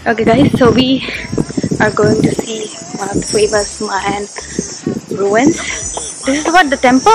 Okay guys, so we are going to see one of the famous Mayan ruins. This is what, the temple?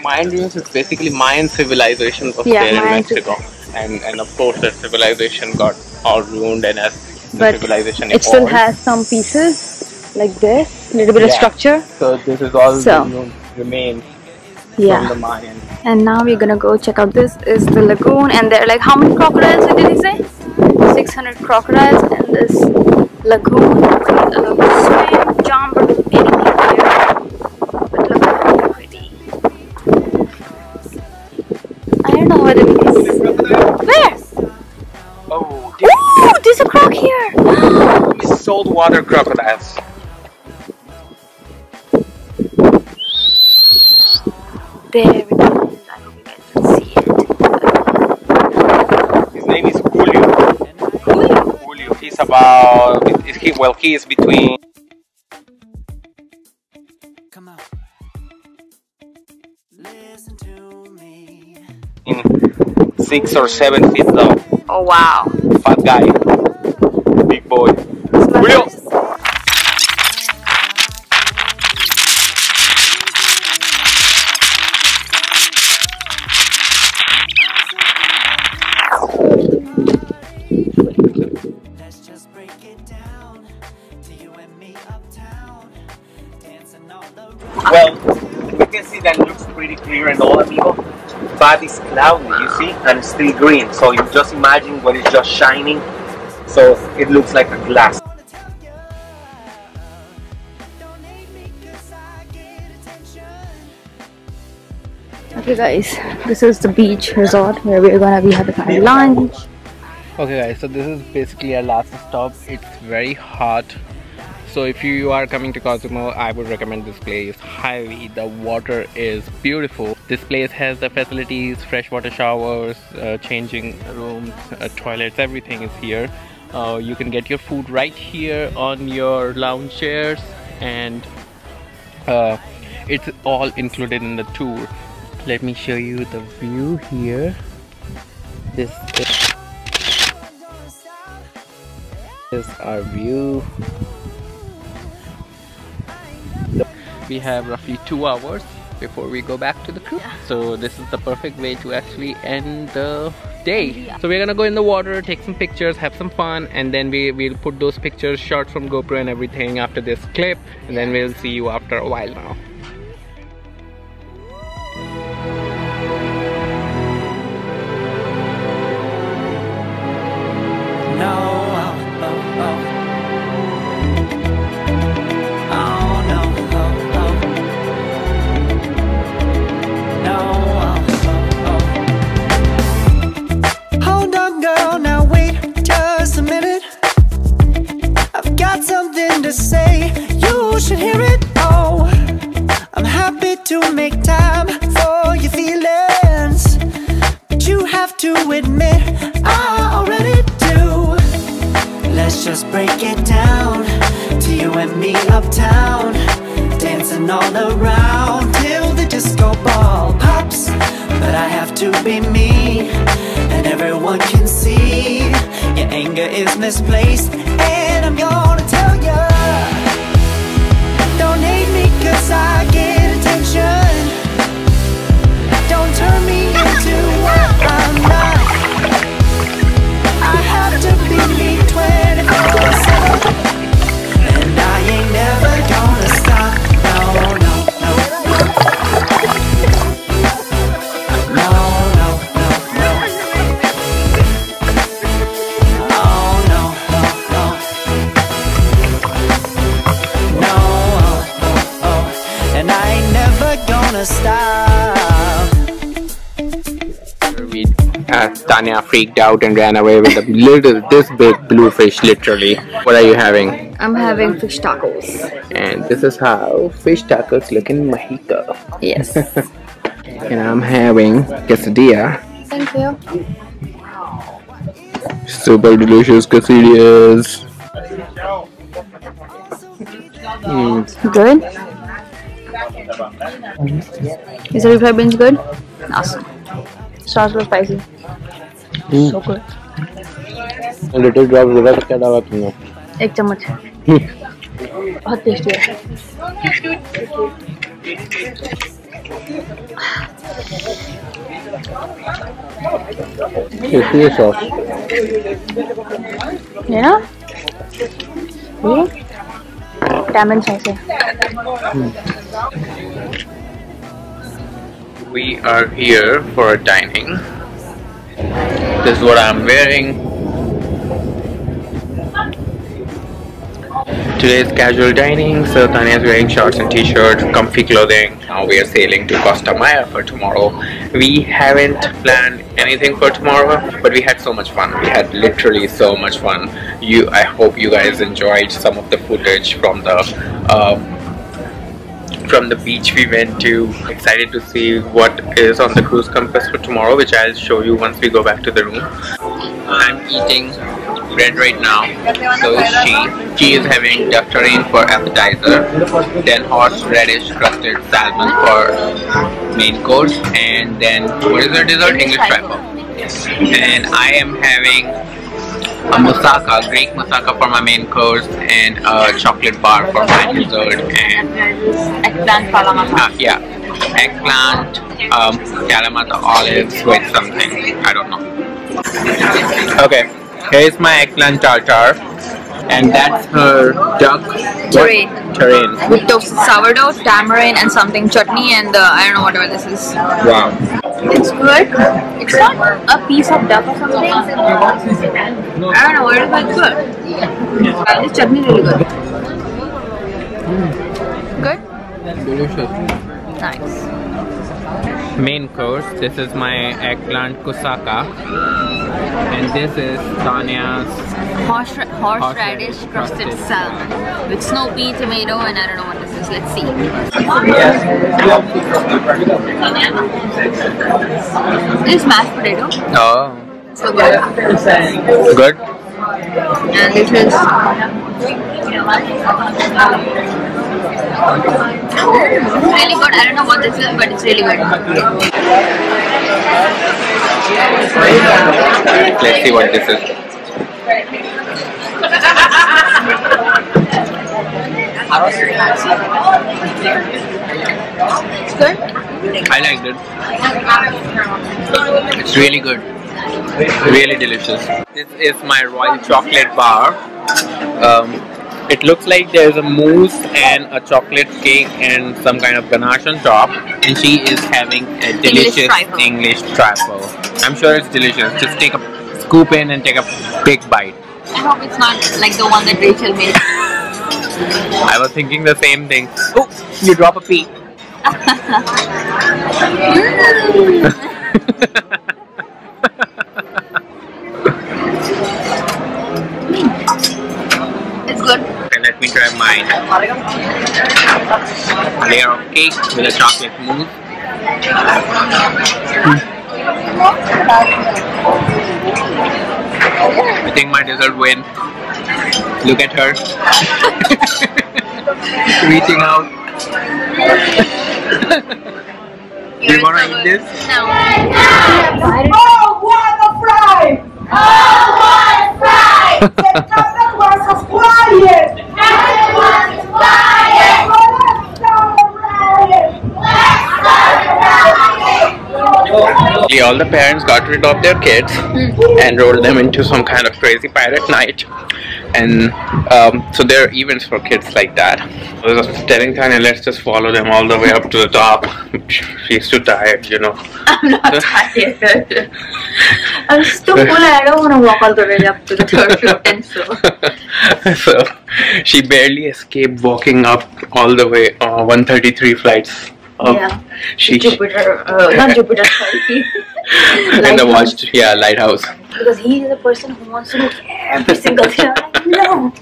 Mayan Ruins is basically Mayan civilization was Yeah, there in Mayan Mexico, and of course that civilization got all ruined, and as the But civilization it still evolved, has some pieces like this, a little bit of structure. So this is all the remains from the Mayan. And now we're gonna go check out. This is the lagoon, and there are like, how many crocodiles did he say? 600 crocodiles in this lagoon. A little swim, jump, or anything here. But look how pretty. I don't know what it is. Where? Oh, Ooh, there's a croc here. these saltwater crocodiles. There it is. I hope you guys can see it. His name is Julio. Julio. He's about. He is between. Come on. Listen to me. 6 or 7 feet long. Oh wow. Fat guy. Big boy. Julio! Let's just break it down to you and me uptown, dancing all around. Well, we can see that it looks pretty clear and all, amigo. But it's cloudy, you see, and it's still green. So you just imagine what is just shining. So it looks like a glass. Okay guys, this is the beach resort where we're gonna be having our lunch. Okay guys, so this is basically our last stop. It's very hot. So if you are coming to Cozumel, I would recommend this place highly. The water is beautiful. This place has the facilities, freshwater showers, changing rooms, toilets, everything is here. You can get your food right here on your lounge chairs, and it's all included in the tour. Let me show you the view here. This is our view. We have roughly 2 hours before we go back to the cruise. So this is the perfect way to actually end the day. So we're gonna go in the water, take some pictures, have some fun, and then we'll put those pictures, shots from GoPro and everything after this clip, and then we'll see you after a while now. To say, you should hear it. Oh, I'm happy to make time for your feelings, but you have to admit I already do. Let's just break it down to you and me uptown, dancing all around till the disco ball pops. But I have to be me, and everyone can see your anger is misplaced, and I'm gonna tell you, don't hate me 'cause I get attention. Don't turn me into what I'm not. I have to be me 24/7, and I ain't never gonna stop. No, no, no. No, no, no, no. Oh, no, no, no. No, oh, oh, oh. And I ain't never gonna stop. Tanya freaked out and ran away with this big blue fish, literally. What are you having? I'm having fish tacos. And this is how fish tacos look in Mexico. Yes. And I'm having quesadilla. Thank you. Super delicious quesadillas. Good? Is the refried beans good? Awesome. Sauce was spicy. So good. Little drop liver क्या डाला तुमने? 1 चम्मच। बहुत tasty है। Tasty है sauce. ये ना? ये टैमन सॉस है। We are here for a dining. This is what I'm wearing. Today is casual dining, so Tanya is wearing shorts and t-shirt, comfy clothing. Now we are sailing to Costa Maya for tomorrow. We haven't planned anything for tomorrow, but we had so much fun. We had literally so much fun. I hope you guys enjoyed some of the footage from the beach we went to. Excited to see what is on the cruise compass for tomorrow, which I'll show you once we go back to the room. I'm eating bread right now, so is she. She is having duck terrine for appetizer, then horseradish crusted salmon for main course, and then what is her dessert? English trifle. And I am having a moussaka, Greek moussaka for my main course, and a chocolate bar for my dessert, and eggplant kalamata. Yeah, eggplant, kalamata olives with something, I don't know. Okay, here's my eggplant tartar, and that's her duck Terrine. Terrine. With toasted sourdough, tamarind, and something chutney, and I don't know whatever this is. Wow. It's good. It's not a piece of duck or something. I don't know what it is, but it's good. This chutney is really good. Good? Delicious. Nice. Main course, this is my eggplant kusaka, and this is Tanya's Horseradish crusted salmon with snow pea, tomato, and I don't know what this is. Let's see. This is mashed potato. Oh, So good. good. And this is really good. I don't know what this is, but it's really good. Let's see what this is. It's good. I liked it. It's really good. Really delicious. This is my royal chocolate bar. It looks like there's a mousse and a chocolate cake and some kind of ganache on top, and she is having a delicious English trifle. I'm sure it's delicious. Just take a scoop in and take a big bite. I hope it's not like the one that Rachel made. I was thinking the same thing. Oh, you drop a pea. It's good. Okay, let me try mine. Layer of cake with a chocolate mousse. I think my dessert win. Look at her. Reaching out. Do you wanna eat this? No. Oh, what a fry! Oh, what a fry! The toilet was as quiet! Everyone's quiet! Let's celebrate! All the parents got rid of their kids and rolled them into some kind of crazy pirate night, and so there are events for kids like that. I was telling Tanya, let's just follow them all the way up to the top. She's too tired, you know. I'm not tired. I'm still full. I don't want to walk all the way up to the 3rd floor, 10th floor. So she barely escaped walking up all the way 133 flights. Yeah. Jupiter, not Jupiter, sorry. And the watch, yeah, lighthouse. Because he is the person who wants to do every single thing. No.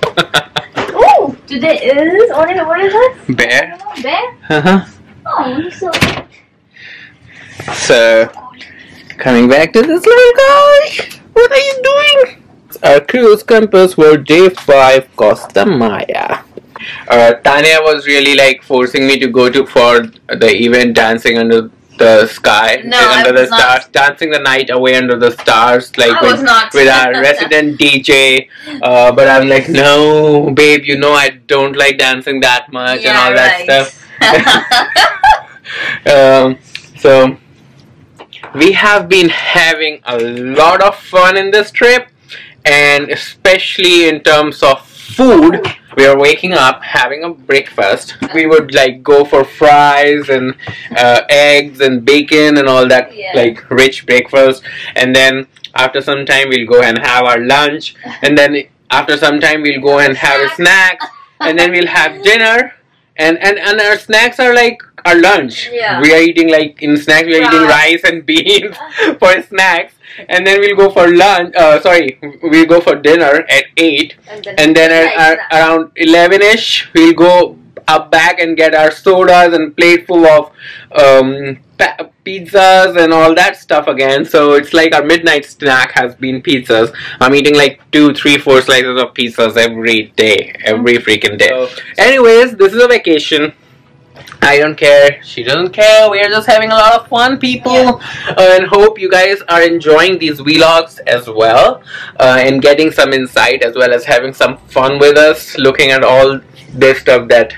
Oh, today is what is it? Bear. Bear. Oh, he's so. So, coming back to this little guy. What are you doing? Our cruise compass for day 5, Costa Maya. Tanya was really like forcing me to go for the event, dancing under the sky, No, under I the was not. stars, dancing the night away under the stars, like I was not. with our resident DJ. But I'm like, no, babe, you know I don't like dancing that much and all that stuff. So we have been having a lot of fun in this trip, and especially in terms of food. We are waking up, having a breakfast. We would like go for fries and eggs and bacon and all that, like rich breakfast. And then after some time we'll go and have our lunch. And then after some time we'll go and have a snack. And then we'll have dinner. And our snacks are like our lunch. Yeah. We are eating like in snacks we are eating rice and beans for snacks. And then we'll go for lunch, we'll go for dinner at 8, and then around 11ish we'll go up back and get our sodas and plate full of pizzas and all that stuff again. So it's like our midnight snack has been pizzas. I'm eating like 2, 3, 4 slices of pizzas every day, every freaking day. So, anyways, this is a vacation. I don't care, she doesn't care, we are just having a lot of fun, people. And hope you guys are enjoying these vlogs as well, and getting some insight as well as having some fun with us, looking at all this stuff that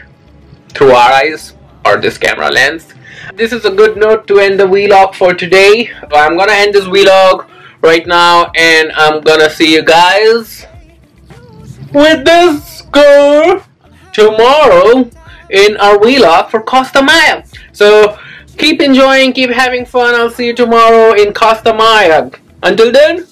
through our eyes or this camera lens. This is a good note to end the vlog for today. I'm gonna end this vlog right now, and I'm gonna see you guys with this girl tomorrow in our vlog for Costa Maya. So keep enjoying, keep having fun. I'll see you tomorrow in Costa Maya. Until then,